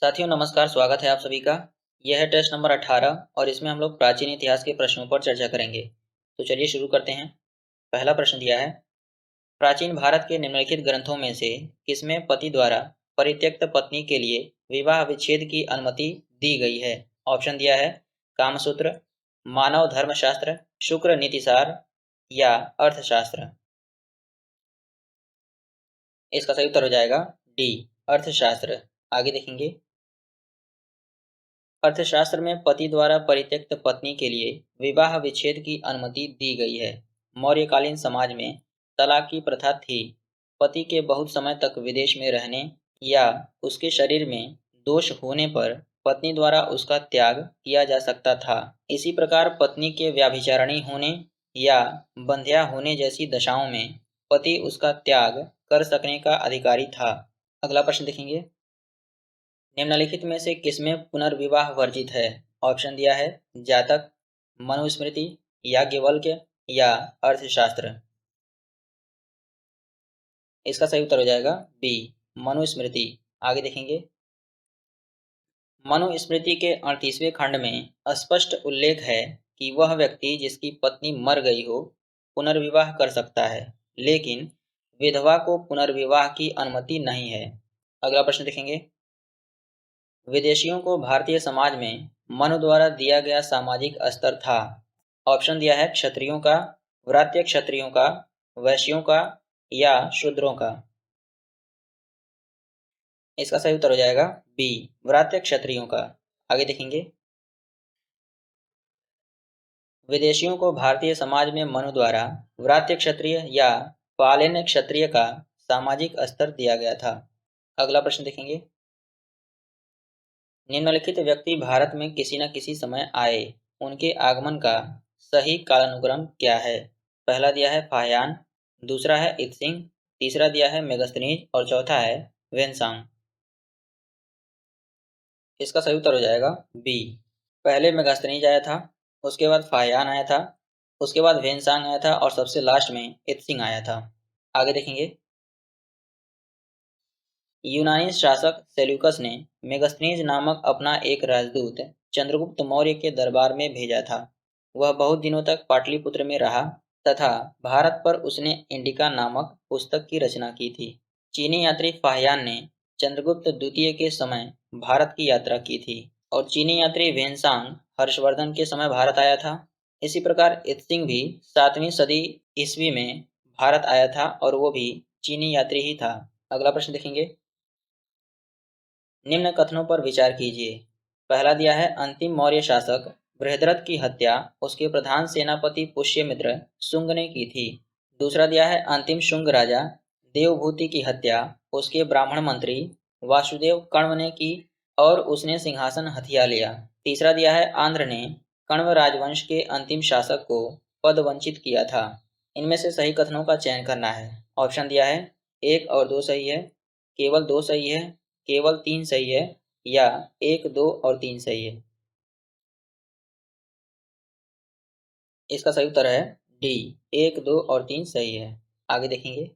साथियों नमस्कार, स्वागत है आप सभी का। यह है टेस्ट नंबर 18 और इसमें हम लोग प्राचीन इतिहास के प्रश्नों पर चर्चा करेंगे। तो चलिए शुरू करते हैं। पहला प्रश्न दिया है, प्राचीन भारत के निम्नलिखित ग्रंथों में से किसमें पति द्वारा परित्यक्त पत्नी के लिए विवाह विच्छेद की अनुमति दी गई है? ऑप्शन दिया है कामसूत्र, मानव धर्मशास्त्र, शुक्र नीतिसार या अर्थशास्त्र। इसका सही उत्तर हो जाएगा डी, अर्थशास्त्र। आगे देखेंगे। अर्थशास्त्र में पति द्वारा परित्यक्त पत्नी के लिए विवाह विच्छेद की अनुमति दी गई है। मौर्यकालीन समाज में तलाक की प्रथा थी। पति के बहुत समय तक विदेश में रहने या उसके शरीर में दोष होने पर पत्नी द्वारा उसका त्याग किया जा सकता था। इसी प्रकार पत्नी के व्यभिचारिणी होने या बंध्या होने जैसी दशाओं में पति उसका त्याग कर सकने का अधिकारी था। अगला प्रश्न देखेंगे। निम्नलिखित में से किसमें पुनर्विवाह वर्जित है? ऑप्शन दिया है जातक, मनुस्मृति, याज्ञवल्क्य या अर्थशास्त्र। इसका सही उत्तर हो जाएगा बी, मनुस्मृति। आगे देखेंगे। मनुस्मृति के 38वें खंड में स्पष्ट उल्लेख है कि वह व्यक्ति जिसकी पत्नी मर गई हो पुनर्विवाह कर सकता है, लेकिन विधवा को पुनर्विवाह की अनुमति नहीं है। अगला प्रश्न देखेंगे। विदेशियों को भारतीय समाज में मनु द्वारा दिया गया सामाजिक स्तर था। ऑप्शन दिया है क्षत्रियों का, व्रात्य क्षत्रियों का, वैश्यों का या शूद्रों का। इसका सही उत्तर हो जाएगा बी, व्रात्य क्षत्रियों का। आगे देखेंगे। विदेशियों को भारतीय समाज में मनु द्वारा व्रात्य क्षत्रिय या पालेन क्षत्रिय का सामाजिक स्तर दिया गया था। अगला प्रश्न देखेंगे। निम्नलिखित व्यक्ति भारत में किसी न किसी समय आए, उनके आगमन का सही कालानुक्रम क्या है? पहला दिया है फाहियान, दूसरा है इत्सिंग, तीसरा दिया है मेगस्थनीज और चौथा है वेनसांग। इसका सही उत्तर हो जाएगा बी, पहले मेगास्थनीज आया था, उसके बाद फाहियान आया था, उसके बाद वेनसांग आया था और सबसे लास्ट में इत्सिंग आया था। आगे देखेंगे। यूनानी शासक सेल्यूकस ने मेगस्थनीज नामक अपना एक राजदूत चंद्रगुप्त मौर्य के दरबार में भेजा था। वह बहुत दिनों तक पाटलिपुत्र में रहा तथा भारत पर उसने इंडिका नामक पुस्तक की रचना की थी। चीनी यात्री फाहियान ने चंद्रगुप्त द्वितीय के समय भारत की यात्रा की थी और चीनी यात्री वेनसांग हर्षवर्धन के समय भारत आया था। इसी प्रकार इत्सिंग भी 7वीं सदी ईस्वी में भारत आया था और वो भी चीनी यात्री ही था। अगला प्रश्न देखेंगे। निम्न कथनों पर विचार कीजिए। पहला दिया है अंतिम मौर्य शासक बृहद्रथ की हत्या उसके प्रधान सेनापति पुष्यमित्र शुंग ने की थी। दूसरा दिया है अंतिम शुंग राजा देवभूति की हत्या उसके ब्राह्मण मंत्री वासुदेव कण्व ने की और उसने सिंहासन हथिया लिया। तीसरा दिया है आंध्र ने कण्व राजवंश के अंतिम शासक को पद वंचित किया था। इनमें से सही कथनों का चयन करना है। ऑप्शन दिया है 1 और 2 सही है, केवल 2 सही है, केवल 3 सही है या 1, 2 और 3 सही है। इसका सही उत्तर है डी, 1, 2 और 3 सही है। आगे देखेंगे।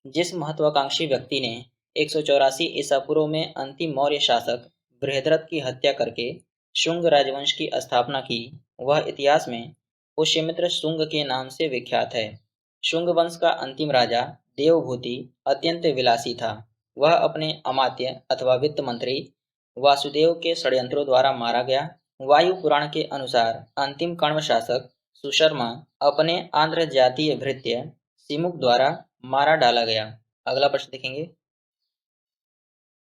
जिस महत्वाकांक्षी व्यक्ति ने 184 ईसा पूर्व में अंतिम मौर्य शासक बृहद्रथ की हत्या करके शुंग राजवंश की स्थापना की, वह इतिहास में पुष्यमित्र शुंग के नाम से विख्यात है। शुंग वंश का अंतिम राजा देवभूति अत्यंत विलासी था। वह अपने अमात्य अथवा वित्त मंत्री वासुदेव के षड्यंत्रों द्वारा मारा गया। वायु पुराण के अनुसार अंतिम कण्व शासक सुशर्मा अपने आंध्र जातीय भृत्य सिमुक द्वारा मारा डाला गया। अगला प्रश्न देखेंगे।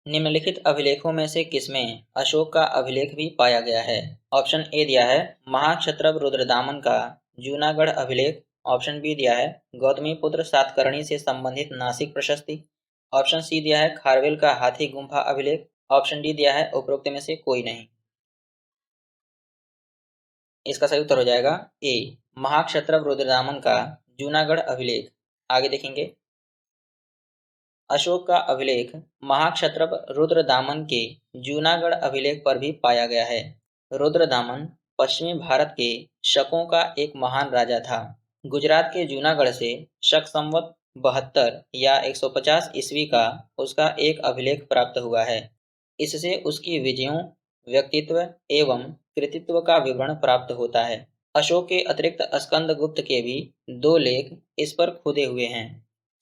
निम्नलिखित अभिलेखों में से किसमें अशोक का अभिलेख भी पाया गया है? ऑप्शन ए दिया है महाक्षत्रप रुद्रदामन का जूनागढ़ अभिलेख। ऑप्शन बी दिया है गौतमी पुत्र सातकर्णी से संबंधित नासिक प्रशस्ति। ऑप्शन सी दिया है खारवेल का हाथी गुम्फा अभिलेख। ऑप्शन डी दिया है उपरोक्त में से कोई नहीं। इसका सही उत्तर हो जाएगा ए, महाक्षत्रप रुद्रदामन का जूनागढ़ अभिलेख। आगे देखेंगे। अशोक का अभिलेख महाक्षत्रप रुद्रदामन के जूनागढ़ अभिलेख पर भी पाया गया है। रुद्रदामन पश्चिमी भारत के शकों का एक महान राजा था। गुजरात के जूनागढ़ से शक संवत 72 या 150 ईस्वी का उसका एक अभिलेख प्राप्त हुआ है। इससे उसकी विजयों, व्यक्तित्व एवं कृतित्व का विवरण प्राप्त होता है। अशोक के अतिरिक्त स्कंदगुप्त के भी 2 लेख इस पर खुदे हुए हैं।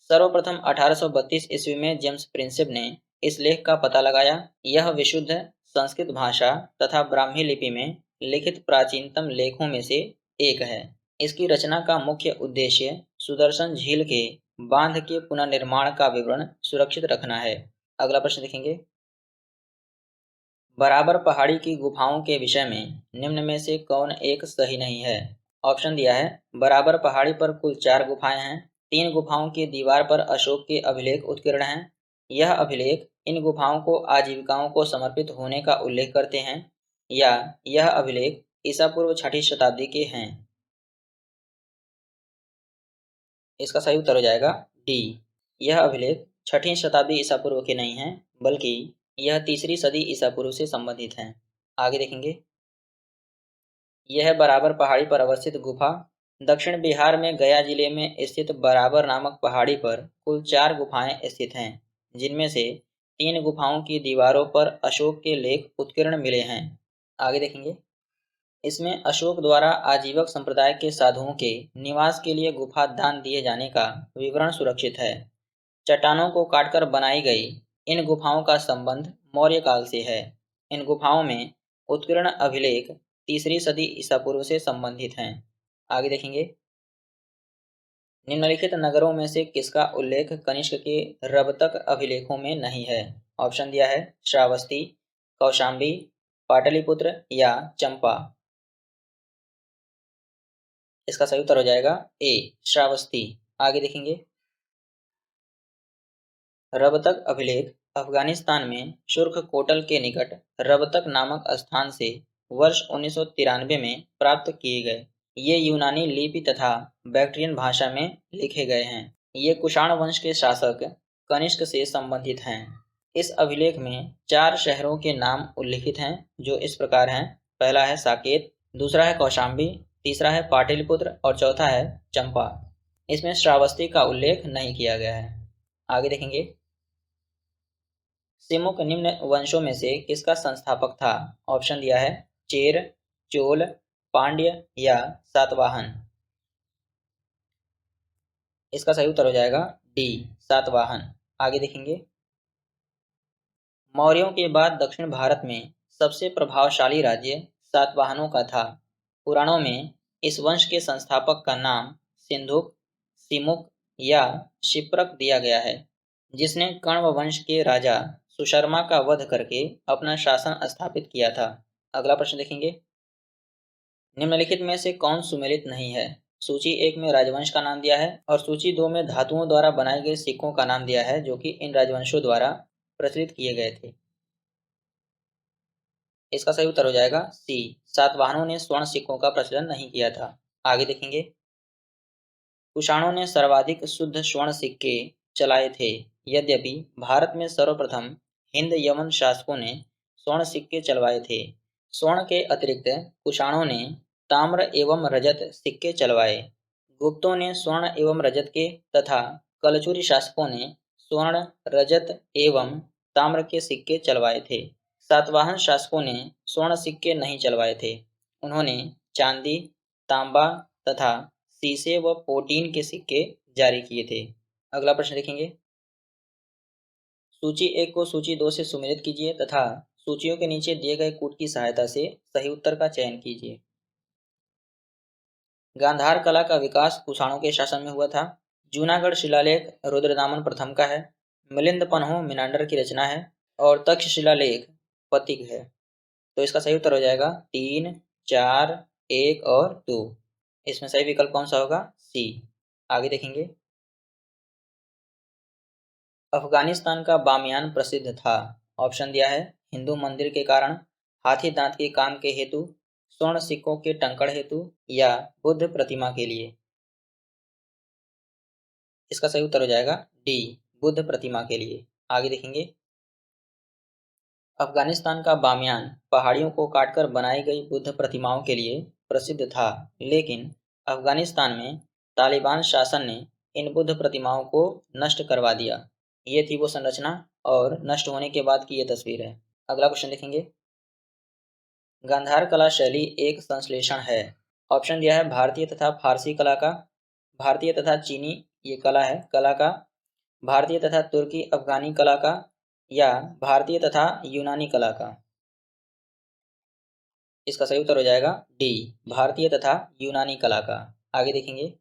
सर्वप्रथम 1832 ईस्वी में जेम्स प्रिंसेप ने इस लेख का पता लगाया। यह विशुद्ध संस्कृत भाषा तथा ब्राह्मी लिपि में लिखित प्राचीनतम लेखों में से एक है। इसकी रचना का मुख्य उद्देश्य सुदर्शन झील के बांध के पुनर्निर्माण का विवरण सुरक्षित रखना है। अगला प्रश्न देखेंगे। बराबर पहाड़ी की गुफाओं के विषय में निम्न में से कौन एक सही नहीं है? ऑप्शन दिया है। बराबर पहाड़ी पर कुल 4 गुफाएं हैं। 3 गुफाओं की दीवार पर अशोक के अभिलेख उत्कीर्ण हैं। यह अभिलेख इन गुफाओं को आजीविकाओं को समर्पित होने का उल्लेख करते हैं, या यह अभिलेख ईसा पूर्व 6ठी शताब्दी के हैं। इसका सही उत्तर हो जाएगा डी। यह अभिलेख 6ठी शताब्दी ईसा पूर्व के नहीं हैं, बल्कि यह 3री सदी ईसा पूर्व से संबंधित हैं। आगे देखेंगे। यह बराबर पहाड़ी पर अवस्थित गुफा दक्षिण बिहार में गया जिले में स्थित बराबर नामक पहाड़ी पर कुल 4 गुफाएं स्थित हैं, जिनमें से 3 गुफाओं की दीवारों पर अशोक के लेख उत्कीर्ण मिले हैं। आगे देखेंगे। इसमें अशोक द्वारा आजीवक संप्रदाय के साधुओं के निवास के लिए गुफा दान दिए जाने का विवरण सुरक्षित है। चट्टानों को काटकर बनाई गई इन गुफाओं का संबंध मौर्य काल से है। इन गुफाओं में उत्कीर्ण अभिलेख 3री सदी ईसा पूर्व से संबंधित हैं। आगे देखेंगे। निम्नलिखित नगरों में से किसका उल्लेख कनिष्क के रबतक अभिलेखों में नहीं है? ऑप्शन दिया है। श्रावस्ती, कौशाम्बी, पाटलिपुत्र या चंपा। इसका सही उत्तर हो जाएगा ए, श्रावस्ती। आगे देखेंगे। रबतक अभिलेख अफगानिस्तान में शुर्ख कोटल के निकट रबतक नामक स्थान से वर्ष 1993 में प्राप्त किए गए। ये यूनानी लिपि तथा बैक्ट्रियन भाषा में लिखे गए हैं। ये कुषाण वंश के शासक कनिष्क से संबंधित हैं। इस अभिलेख में 4 शहरों के नाम उल्लिखित हैं, जो इस प्रकार हैं। पहला है साकेत, दूसरा है कौशाम्बी, तीसरा है पाटलिपुत्र और चौथा है चंपा। इसमें श्रावस्ती का उल्लेख नहीं किया गया है। आगे देखेंगे। सिमुक निम्न वंशों में से किसका संस्थापक था? ऑप्शन दिया है। चेर, चोल, पांड्य या सातवाहन। इसका सही उत्तर हो जाएगा डी, सातवाहन। आगे देखेंगे। मौर्यों के बाद दक्षिण भारत में सबसे प्रभावशाली राज्य सातवाहनों का था। पुराणों में इस वंश के संस्थापक का नाम सिंधुक, सिमुक या शिप्रक दिया गया है, जिसने कण्व वंश के राजा सुशर्मा का वध करके अपना शासन स्थापित किया था। अगला प्रश्न देखेंगे। निम्नलिखित में से कौन सुमेलित नहीं है? सूची 1 में राजवंश का नाम दिया है और सूची 2 में धातुओं द्वारा बनाए गए सिक्कों का नाम दिया है, जो कि इन राजवंशों द्वारा प्रचलित किए गए थे। इसका सही उत्तर हो जाएगा सी, सातवाहनों ने स्वर्ण सिक्कों का प्रचलन नहीं किया था। आगे देखेंगे। कुषाणों ने सर्वाधिक शुद्ध स्वर्ण सिक्के चलाए थे। यद्यपि भारत में सर्वप्रथम हिंद यमन शासकों ने स्वर्ण सिक्के चलवाए थे। स्वर्ण के अतिरिक्त कुषाणों ने ताम्र एवं रजत सिक्के चलवाए। गुप्तों ने स्वर्ण एवं रजत के तथा कलचुरी शासकों ने स्वर्ण, रजत एवं ताम्र के सिक्के चलवाए थे। सातवाहन शासकों ने स्वर्ण सिक्के नहीं चलवाए थे। उन्होंने चांदी, तांबा तथा सीसे व पोटीन के सिक्के जारी किए थे। अगला प्रश्न देखेंगे। सूची 1 को सूची 2 से सुमेलित कीजिए तथा सूचियों के नीचे दिए गए कूट की सहायता से सही उत्तर का चयन कीजिए। गांधार कला का विकास कुषाणों के शासन में हुआ था। जूनागढ़ शिलालेख रुद्रदामन प्रथम का है। मिलिंद पन्हो मिनांडर की रचना है और तक्षशिला लेख पतिक है। तो इसका सही उत्तर हो जाएगा 3, 4, 1 और 2। इसमें सही विकल्प कौन सा होगा? सी। आगे देखेंगे। अफगानिस्तान का बामियान प्रसिद्ध था। ऑप्शन दिया है। हिंदू मंदिर के कारण, हाथी दांत के काम के हेतु, स्वर्ण सिक्कों के टंकण हेतु या बुद्ध प्रतिमा के लिए। इसका सही उत्तर हो जाएगा डी, बुद्ध प्रतिमा के लिए। आगे देखेंगे। अफगानिस्तान का बामियान पहाड़ियों को काटकर बनाई गई बुद्ध प्रतिमाओं के लिए प्रसिद्ध था, लेकिन अफगानिस्तान में तालिबान शासन ने इन बुद्ध प्रतिमाओं को नष्ट करवा दिया। ये थी वो संरचना और नष्ट होने के बाद की ये तस्वीर है। अगला क्वेश्चन देखेंगे, गांधार कला शैली एक संश्लेषण है। ऑप्शन दिया है भारतीय तथा फारसी कला का, भारतीय तथा चीनी ये कला है कला का, भारतीय तथा तुर्की अफगानी कला का, या भारतीय तथा यूनानी कला का। इसका सही उत्तर हो जाएगा डी, भारतीय तथा यूनानी कला का। आगे देखेंगे,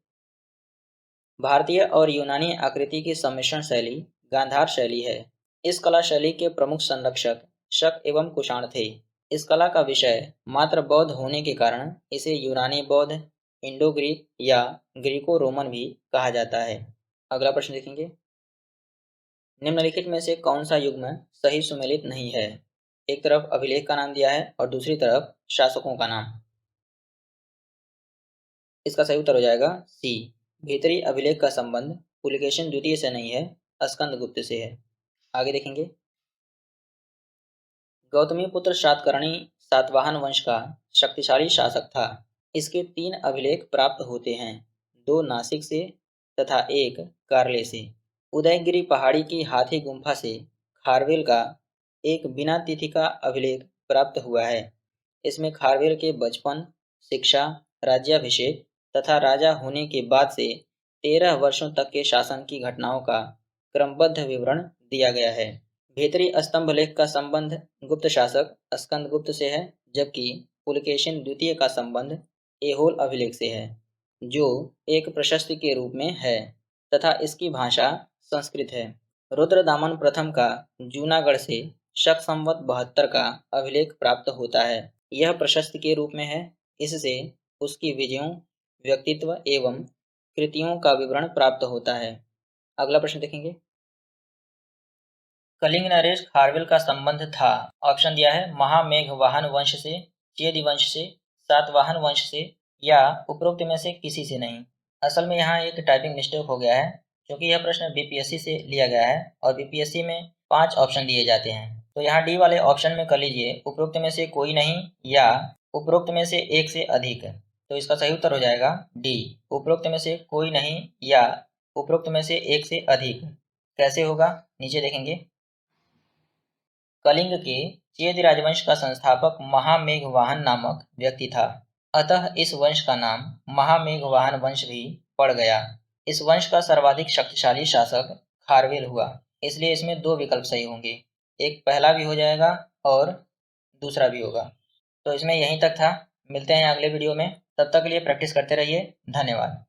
भारतीय और यूनानी आकृति की सम्मिश्रण शैली गांधार शैली है। इस कला शैली के प्रमुख संरक्षक शक एवं कुषाण थे। इस कला का विषय मात्र बौद्ध होने के कारण इसे यूनानी बौद्ध, इंडो ग्रीक या ग्रीको रोमन भी कहा जाता है। अगला प्रश्न देखेंगे, निम्नलिखित में से कौन सा युग्म सही सुमेलित नहीं है। एक तरफ अभिलेख का नाम दिया है और दूसरी तरफ शासकों का नाम। इसका सही उत्तर हो जाएगा सी, भीतरी अभिलेख का संबंध पुलकेशिन द्वितीय से नहीं है, स्कंदगुप्त से है। आगे देखेंगे, गौतमी पुत्र सातकर्णी सातवाहन वंश का शक्तिशाली शासक था। इसके 3 अभिलेख प्राप्त होते हैं, 2 नासिक से तथा 1 कार्ले से। उदयगिरी पहाड़ी की हाथी गुम्फा से खारवेल का एक बिना तिथि का अभिलेख प्राप्त हुआ है। इसमें खारवेल के बचपन, शिक्षा, राज्याभिषेक तथा राजा होने के बाद से 13 वर्षों तक के शासन की घटनाओं का क्रमबद्ध विवरण दिया गया है। भीतरी स्तंभलेख का संबंध गुप्त शासक स्कंदगुप्त से है, जबकि पुलकेशिन द्वितीय का संबंध ऐहोल अभिलेख से है, जो एक प्रशस्ति के रूप में है तथा इसकी भाषा संस्कृत है। रुद्रदामन प्रथम का जूनागढ़ से शक संवत 72 का अभिलेख प्राप्त होता है। यह प्रशस्ति के रूप में है। इससे उसकी विजयों, व्यक्तित्व एवं कृतियों का विवरण प्राप्त होता है। अगला प्रश्न देखेंगे, कलिंग नरेश खारवेल का संबंध था। ऑप्शन दिया है महामेघवाहन वंश से, चेदी वंश से, सातवाहन वंश से, या उपरोक्त में से किसी से नहीं। असल में यहाँ एक टाइपिंग मिस्टेक हो गया है, क्योंकि यह प्रश्न बीपीएससी से लिया गया है और बीपीएससी में 5 ऑप्शन दिए जाते हैं। तो यहाँ डी वाले ऑप्शन में कर लीजिए उपरोक्त में से कोई नहीं या उपरोक्त में से एक से अधिक। तो इसका सही उत्तर हो जाएगा डी, उपरोक्त में से कोई नहीं या उपरोक्त में से एक से अधिक। कैसे होगा नीचे देखेंगे, कलिंग के चेद राजवंश का संस्थापक महामेघवाहन नामक व्यक्ति था, अतः इस वंश का नाम महामेघवाहन वंश भी पड़ गया। इस वंश का सर्वाधिक शक्तिशाली शासक खारवेल हुआ, इसलिए इसमें 2 विकल्प सही होंगे, एक पहला भी हो जाएगा और दूसरा भी होगा। तो इसमें यहीं तक था, मिलते हैं अगले वीडियो में, तब तक के लिए प्रैक्टिस करते रहिए। धन्यवाद।